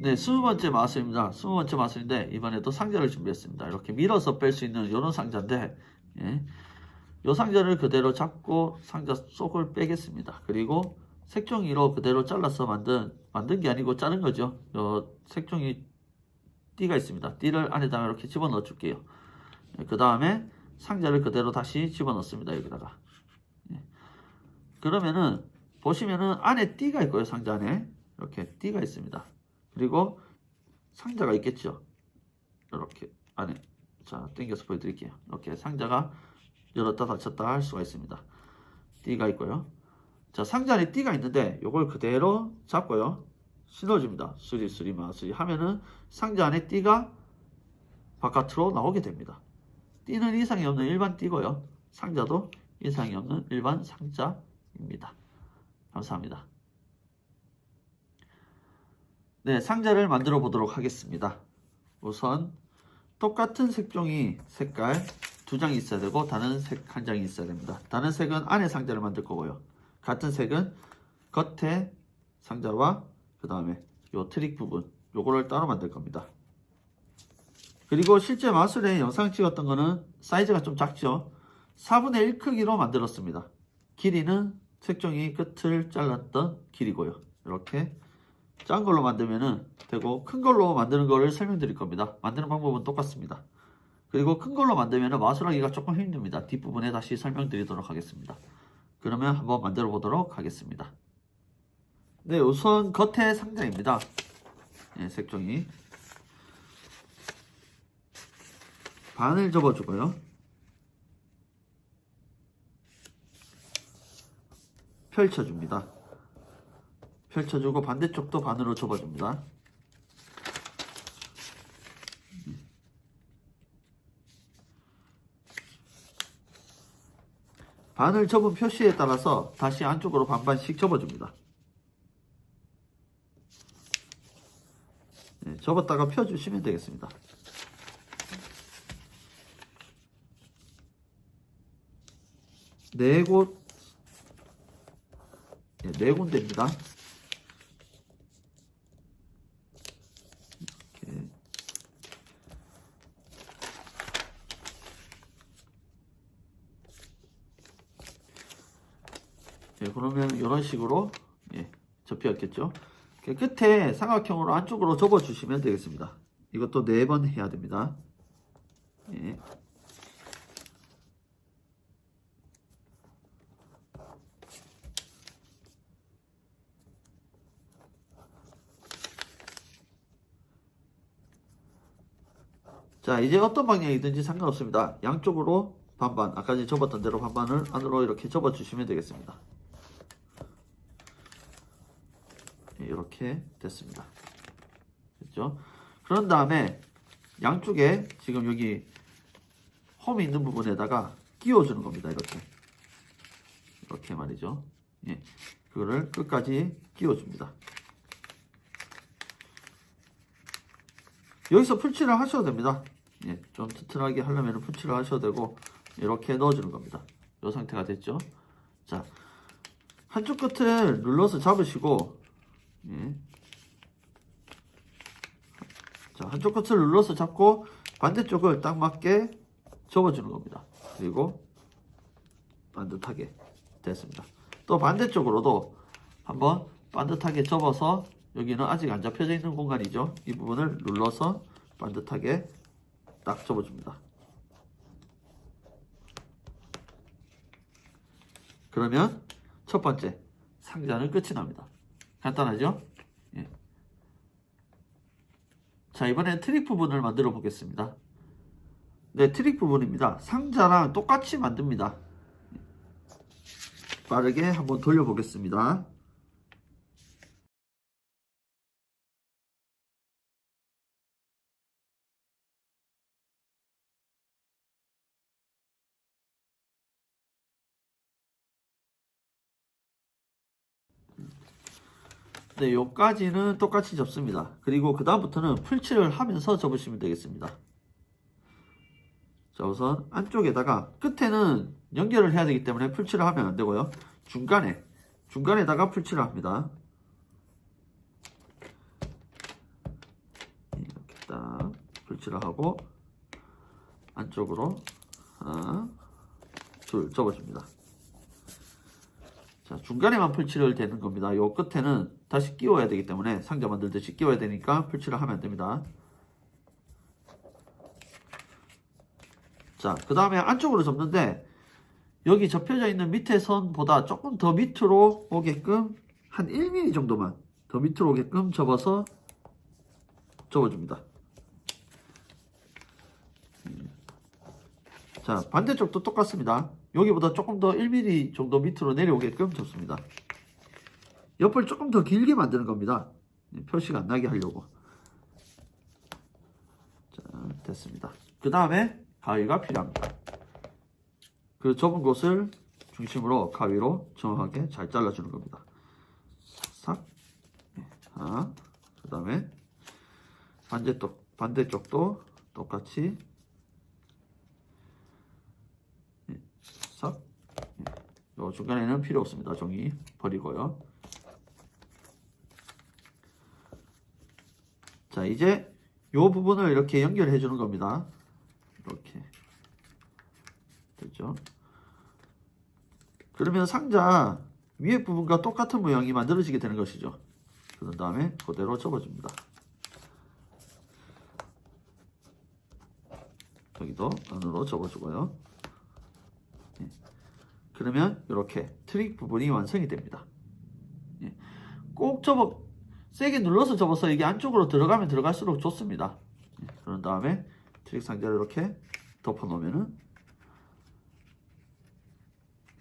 네, 20번째 마술입니다. 20번째 마술인데 이번에도 상자를 준비했습니다. 이렇게 밀어서 뺄 수 있는 이런 상자인데 예. 이 상자를 그대로 잡고 상자 속을 빼겠습니다. 그리고 색종이로 그대로 잘라서 만든 게 아니고 자른 거죠. 요 색종이 띠가 있습니다. 띠를 안에다가 이렇게 집어넣어 줄게요. 그 다음에 상자를 그대로 다시 집어넣습니다. 여기다가. 예. 그러면은 보시면은 안에 띠가 있고요. 상자 안에 이렇게 띠가 있습니다. 그리고 상자가 있겠죠. 이렇게 안에 자 당겨서 보여드릴게요. 이렇게 상자가 열었다 닫혔다 할 수가 있습니다. 띠가 있고요. 자 상자 안에 띠가 있는데 이걸 그대로 잡고요. 신어줍니다. 수리 마수리 하면은 상자 안에 띠가 바깥으로 나오게 됩니다. 띠는 이상이 없는 일반 띠고요. 상자도 이상이 없는 일반 상자입니다. 감사합니다. 네, 상자를 만들어 보도록 하겠습니다. 우선 똑같은 색종이 색깔 2장이 있어야 되고 다른 색 1장이 있어야 됩니다. 다른 색은 안에 상자를 만들 거고요. 같은 색은 겉에 상자와 그 다음에 요 트릭 부분 요거를 따로 만들 겁니다. 그리고 실제 마술에 영상 찍었던 거는 사이즈가 좀 작죠. 4분의 1 크기로 만들었습니다. 길이는 색종이 끝을 잘랐던 길이고요. 이렇게 작은 걸로 만들면 되고 큰 걸로 만드는 거를 설명드릴 겁니다. 만드는 방법은 똑같습니다. 그리고 큰 걸로 만들면 마술하기가 조금 힘듭니다. 뒷부분에 다시 설명드리도록 하겠습니다. 그러면 한번 만들어 보도록 하겠습니다. 네, 우선 겉에 상자입니다. 네, 색종이 반을 접어주고요. 펼쳐줍니다. 펼쳐주고 반대쪽도 반으로 접어줍니다. 반을 접은 표시에 따라서 다시 안쪽으로 반반씩 접어줍니다. 네, 접었다가 펴주시면 되겠습니다. 네 군데입니다. 이렇게. 네, 그러면 이런 식으로 접혀있겠죠. 끝에 삼각형으로 안쪽으로 접어주시면 되겠습니다. 이것도 4번 해야 됩니다. 예. 자, 이제 어떤 방향이든지 상관없습니다. 양쪽으로 반반, 아까 전에 접었던 대로 반반을 안으로 이렇게 접어주시면 되겠습니다. 이렇게 됐습니다. 됐죠? 그런 다음에 양쪽에 지금 여기 홈이 있는 부분에다가 끼워주는 겁니다. 이렇게 말이죠. 예, 그거를 끝까지 끼워줍니다. 여기서 풀칠을 하셔도 됩니다. 예, 좀 튼튼하게 하려면 풀칠을 하셔도 되고 이렇게 넣어주는 겁니다. 이 상태가 됐죠. 자, 한쪽 끝을 눌러서 잡으시고 예. 자, 한쪽 끝을 눌러서 잡고 반대쪽을 딱 맞게 접어주는 겁니다. 그리고 반듯하게 됐습니다. 또 반대쪽으로도 한번 반듯하게 접어서 여기는 아직 안 잡혀져 있는 공간이죠. 이 부분을 눌러서 반듯하게 딱 접어줍니다. 그러면 첫 번째 상자는 끝이 납니다. 간단하죠? 예. 자, 이번엔 트릭 부분을 만들어 보겠습니다. 네, 트릭 부분입니다. 상자랑 똑같이 만듭니다. 빠르게 한번 돌려보겠습니다. 네, 요까지는 똑같이 접습니다. 그리고 그 다음부터는 풀칠을 하면서 접으시면 되겠습니다. 자, 우선 안쪽에다가 끝에는 연결을 해야 되기 때문에 풀칠을 하면 안 되고요. 중간에다가 풀칠을 합니다. 풀칠을 하고 안쪽으로 하나, 둘 접어줍니다. 자, 중간에만 풀칠을 되는 겁니다. 요 끝에는 다시 끼워야 되기 때문에 상자 만들듯이 끼워야 되니까 풀칠을 하면 안 됩니다. 자, 그 다음에 안쪽으로 접는데 여기 접혀져 있는 밑에 선보다 조금 더 밑으로 오게끔 한 1mm 정도만 더 밑으로 오게끔 접어서 접어줍니다. 자, 반대쪽도 똑같습니다. 여기보다 조금 더 1mm 정도 밑으로 내려오게끔 접습니다. 옆을 조금 더 길게 만드는 겁니다. 표시가 안 나게 하려고. 자, 됐습니다. 그 다음에 가위가 필요합니다. 그 좁은 곳을 중심으로 가위로 정확하게 잘 잘라주는 겁니다. 싹. 하나. 그 다음에 반대쪽도 똑같이 싹. 요 중간에는 필요 없습니다. 종이 버리고요. 자, 이제 요 부분을 이렇게 연결해 주는 겁니다. 이렇게 됐죠? 그러면 상자 위에 부분과 똑같은 모양이 만들어지게 되는 것이죠. 그런 다음에 그대로 접어줍니다. 여기도 안으로 접어주고요. 예. 그러면 이렇게 트릭 부분이 완성이 됩니다. 예. 꼭 세게 눌러서 접어서 이게 안쪽으로 들어가면 들어갈수록 좋습니다. 예. 그런 다음에 트릭 상자를 이렇게 덮어 놓으면은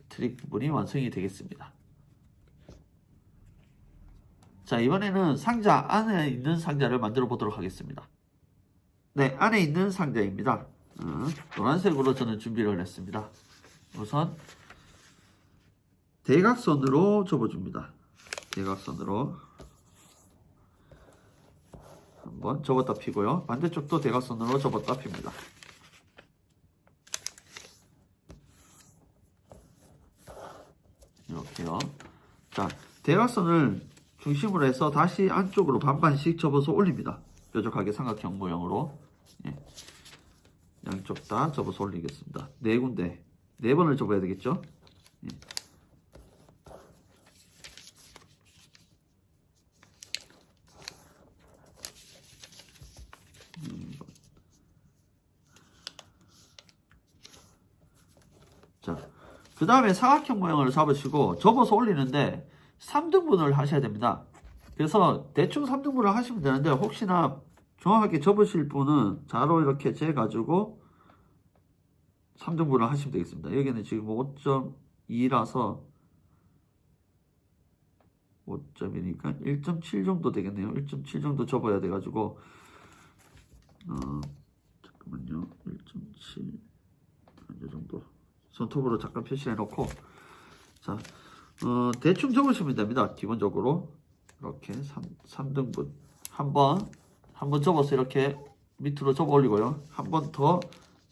트릭 부분이 완성이 되겠습니다. 자, 이번에는 상자 안에 있는 상자를 만들어 보도록 하겠습니다. 네, 안에 있는 상자입니다. 노란색으로 저는 준비를 했습니다. 우선 대각선으로 접어줍니다. 대각선으로 한번 접었다 피고요. 반대쪽도 대각선으로 접었다 핍니다. 이렇게요. 자, 대각선을 중심으로 해서 다시 안쪽으로 반반씩 접어서 올립니다. 뾰족하게 삼각형 모양으로. 예. 양쪽 다 접어서 올리겠습니다. 네 군데, 네 번을 접어야 되겠죠? 예. 자, 그 다음에 사각형 모양을 잡으시고 접어서 올리는데 3등분을 하셔야 됩니다. 그래서 대충 3등분을 하시면 되는데 혹시나 정확하게 접으실 분은 자로 이렇게 재가지고 3등분을 하시면 되겠습니다. 여기는 지금 5.2라서 5점이니까 1.7 정도 되겠네요. 1.7 정도 접어야 돼가지고 잠깐만요. 1.7 이 정도 손톱으로 잠깐 표시해 놓고 자 대충 접으시면 됩니다. 기본적으로 이렇게 3등분 한번 접어서 이렇게 밑으로 접어 올리고요. 한 번 더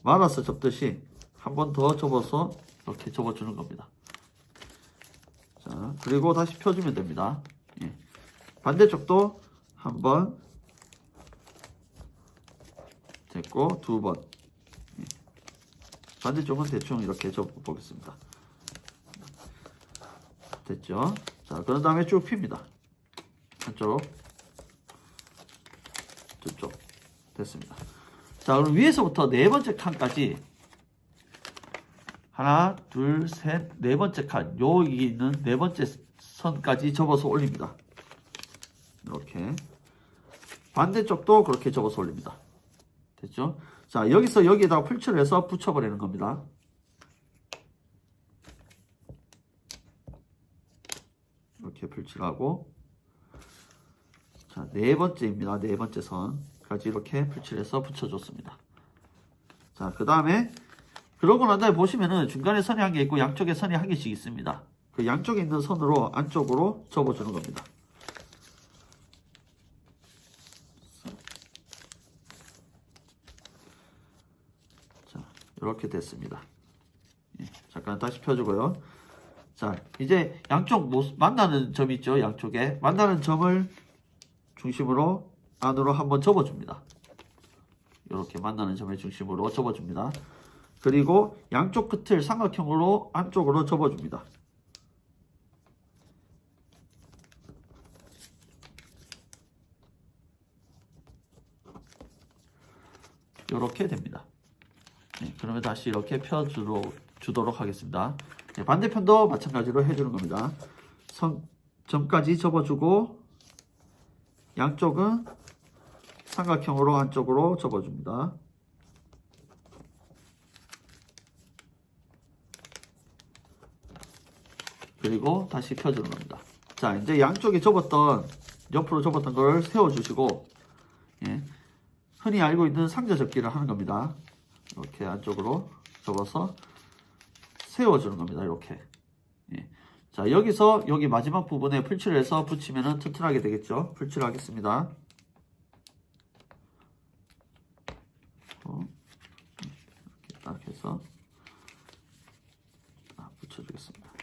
말아서 접듯이 한 번 더 접어서 이렇게 접어주는 겁니다. 자, 그리고 다시 펴주면 됩니다. 예. 반대쪽도 한 번 됐고 두 번. 예. 반대쪽은 대충 이렇게 접어 보겠습니다. 됐죠? 자, 그런 다음에 쭉 핍니다. 한쪽, 두 쪽. 됐습니다. 자, 그럼 위에서부터 네 번째 칸까지 하나, 둘, 셋, 네 번째 칸, 여기 있는 네 번째 선까지 접어서 올립니다. 이렇게. 반대쪽도 그렇게 접어서 올립니다. 됐죠? 자, 여기서 여기에다가 풀칠을 해서 붙여버리는 겁니다. 이렇게 풀칠하고, 자, 네 번째입니다. 네 번째 선까지 이렇게 풀칠해서 붙여줬습니다. 자, 그 다음에 그러고 난 다음에 보시면은 중간에 선이 한 개 있고 양쪽에 선이 한 개씩 있습니다. 그 양쪽에 있는 선으로 안쪽으로 접어주는 겁니다. 자, 이렇게 됐습니다. 예, 잠깐 다시 펴주고요. 자, 이제 양쪽 만나는 점 있죠? 양쪽에 만나는 점을 중심으로 안으로 한번 접어줍니다. 이렇게 만나는 점의 중심으로 접어줍니다. 그리고 양쪽 끝을 삼각형으로 안쪽으로 접어줍니다. 이렇게 됩니다. 네, 그러면 다시 이렇게 펴주도록 하겠습니다. 네, 반대편도 마찬가지로 해주는 겁니다. 점까지 접어주고 양쪽은 삼각형으로 안쪽으로 접어줍니다. 그리고 다시 펴주는 겁니다. 자, 이제 양쪽에 접었던, 옆으로 접었던 걸 세워주시고, 예, 흔히 알고 있는 상자 접기를 하는 겁니다. 이렇게 안쪽으로 접어서 세워주는 겁니다. 이렇게. 예. 자, 여기서 여기 마지막 부분에 풀칠을 해서 붙이면 튼튼하게 되겠죠. 풀칠을 하겠습니다. 이렇게 딱 해서 붙여주겠습니다.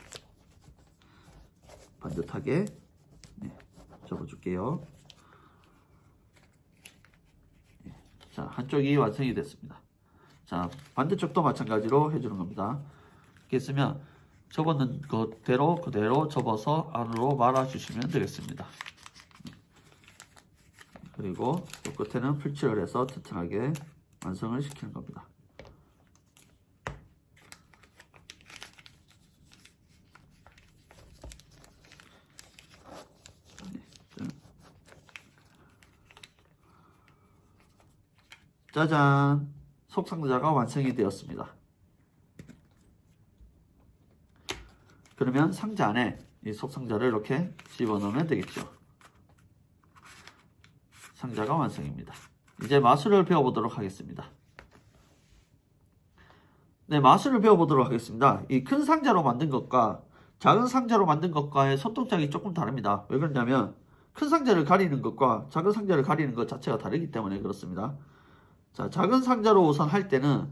반듯하게 접어줄게요. 자, 한쪽이 완성이 됐습니다. 자, 반대쪽도 마찬가지로 해주는 겁니다. 이렇게 쓰면 접었는 그대로 접어서 안으로 말아주시면 되겠습니다. 그리고 이 끝에는 풀칠을 해서 튼튼하게 완성을 시키는 겁니다. 짜잔! 속상자가 완성이 되었습니다. 그러면 상자 안에 이 속상자를 이렇게 집어넣으면 되겠죠. 상자가 완성입니다. 이제 마술을 배워보도록 하겠습니다. 네, 마술을 배워보도록 하겠습니다. 이 큰 상자로 만든 것과 작은 상자로 만든 것과의 손동작이 조금 다릅니다. 왜 그러냐면 큰 상자를 가리는 것과 작은 상자를 가리는 것 자체가 다르기 때문에 그렇습니다. 자, 작은 상자로 우선 할 때는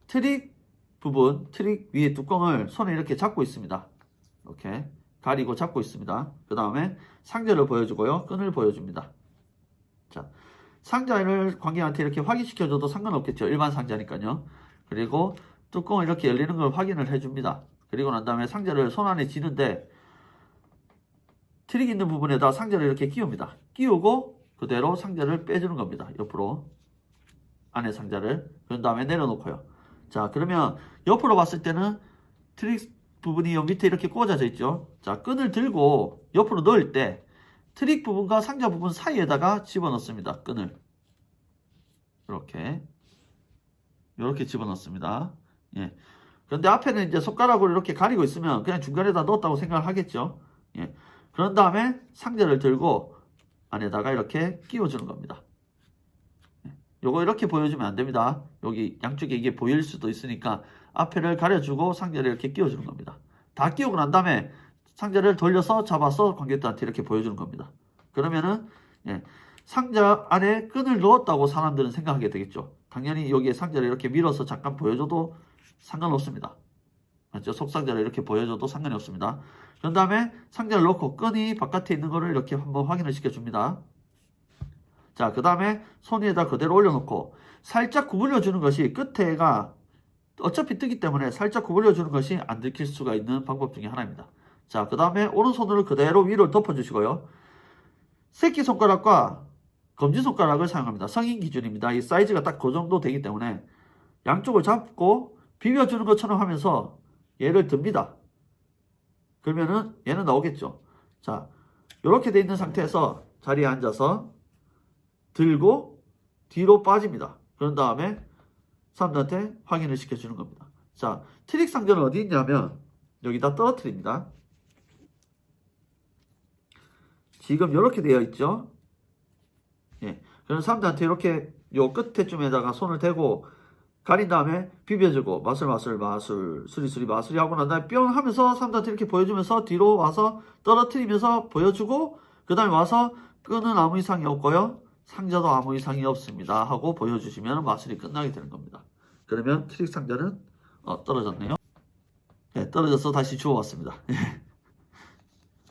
트릭 위에 뚜껑을 손에 이렇게 잡고 있습니다. 이렇게 가리고 잡고 있습니다. 그 다음에 상자를 보여주고요. 끈을 보여줍니다. 자, 상자를 관객한테 이렇게 확인시켜줘도 상관없겠죠. 일반 상자니까요. 그리고 뚜껑을 이렇게 열리는 걸 확인을 해줍니다. 그리고 난 다음에 상자를 손 안에 쥐는데 트릭 있는 부분에다 상자를 이렇게 끼웁니다. 끼우고 그대로 상자를 빼주는 겁니다. 옆으로. 안에 상자를. 그런 다음에 내려놓고요. 자, 그러면 옆으로 봤을 때는 트릭 부분이 요 밑에 이렇게 꽂아져 있죠. 자, 끈을 들고 옆으로 넣을 때 트릭 부분과 상자 부분 사이에다가 집어넣습니다. 끈을. 이렇게 집어넣습니다. 예. 그런데 앞에는 이제 손가락으로 이렇게 가리고 있으면 그냥 중간에다 넣었다고 생각을 하겠죠. 예. 그런 다음에 상자를 들고 안에다가 이렇게 끼워주는 겁니다. 요거 이렇게 보여주면 안 됩니다. 여기 양쪽에 이게 보일 수도 있으니까 앞에를 가려주고 상자를 이렇게 끼워주는 겁니다. 다 끼우고 난 다음에 상자를 돌려서 잡아서 관객들한테 이렇게 보여주는 겁니다. 그러면은 상자 안에 끈을 넣었다고 사람들은 생각하게 되겠죠. 당연히 여기에 상자를 이렇게 밀어서 잠깐 보여줘도 상관없습니다. 맞죠? 속상자를 이렇게 보여줘도 상관이 없습니다. 그런 다음에 상자를 넣고 끈이 바깥에 있는 거를 이렇게 한번 확인을 시켜줍니다. 자, 그 다음에 손 위에다 그대로 올려놓고 살짝 구부려 주는 것이 끝에가 어차피 뜨기 때문에 살짝 구부려 주는 것이 안 들킬 수가 있는 방법 중에 하나입니다. 자, 그 다음에 오른손으로 그대로 위로 덮어주시고요. 새끼손가락과 검지손가락을 사용합니다. 성인 기준입니다. 이 사이즈가 딱 그 정도 되기 때문에 양쪽을 잡고 비벼주는 것처럼 하면서 얘를 듭니다. 그러면은 얘는 나오겠죠. 자, 이렇게 돼 있는 상태에서 자리에 앉아서 들고 뒤로 빠집니다. 그런 다음에 사람들한테 확인을 시켜주는 겁니다. 자, 트릭 상자는 어디 있냐면 여기다 떨어뜨립니다. 지금 이렇게 되어 있죠. 예, 그럼 사람들한테 이렇게 요 끝에쯤에다가 손을 대고 가린 다음에 비벼주고 마술 수리수리 마술이 하고 난 다음에 뿅 하면서 사람들한테 이렇게 보여주면서 뒤로 와서 떨어뜨리면서 보여주고 그 다음에 와서 끈은 아무 이상이 없고요. 상자도 아무 이상이 없습니다 하고 보여주시면 마술이 끝나게 되는 겁니다. 그러면 트릭 상자는 떨어졌네요. 네, 떨어져서 다시 주워왔습니다.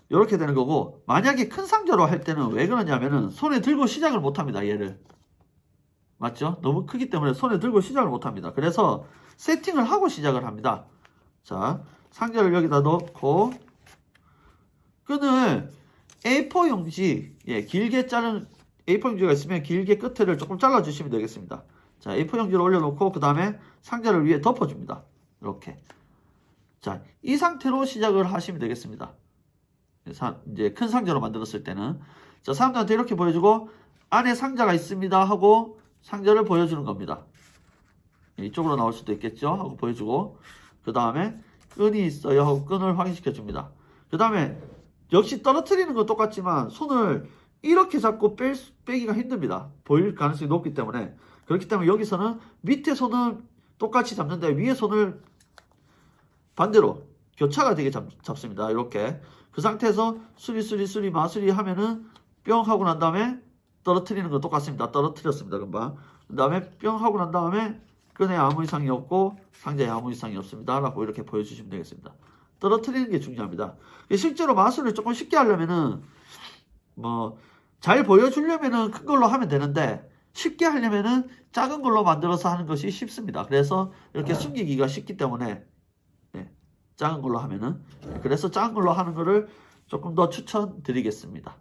이렇게 되는 거고, 만약에 큰 상자로 할 때는 왜 그러냐면은 손에 들고 시작을 못합니다. 얘를 맞죠? 너무 크기 때문에 손에 들고 시작을 못합니다. 그래서 세팅을 하고 시작을 합니다. 자, 상자를 여기다 넣고 끈을 A4 용지, 길게 자른 A4 용지가 있으면 길게 끝을 조금 잘라주시면 되겠습니다. 자, A4 용지를 올려놓고 그 다음에 상자를 위에 덮어줍니다. 이렇게. 자, 이 상태로 시작을 하시면 되겠습니다. 이제 큰 상자로 만들었을 때는. 자, 사람들한테 이렇게 보여주고 안에 상자가 있습니다 하고 상자를 보여주는 겁니다. 이쪽으로 나올 수도 있겠죠 하고 보여주고 그 다음에 끈이 있어요 하고 끈을 확인시켜 줍니다. 그 다음에 역시 떨어뜨리는 건 똑같지만 손을 이렇게 잡고 빼기가 힘듭니다. 보일 가능성이 높기 때문에. 그렇기 때문에 여기서는 밑에 손은 똑같이 잡는데 위에 손을 반대로 교차가 되게 잡습니다. 이렇게. 그 상태에서 수리 마수리 하면은 뿅 하고 난 다음에 떨어뜨리는 건 똑같습니다. 떨어뜨렸습니다. 금방. 그 다음에 뿅 하고 난 다음에 끈에 아무 이상이 없고 상자에 아무 이상이 없습니다. 라고 이렇게 보여주시면 되겠습니다. 떨어뜨리는 게 중요합니다. 실제로 마술을 조금 쉽게 하려면은 잘 보여주려면은 큰 걸로 하면 되는데 쉽게 하려면은 작은 걸로 만들어서 하는 것이 쉽습니다. 그래서 이렇게 숨기기가 쉽기 때문에 작은 걸로 하면은 그래서 작은 걸로 하는 거를 조금 더 추천드리겠습니다.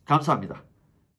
감사합니다.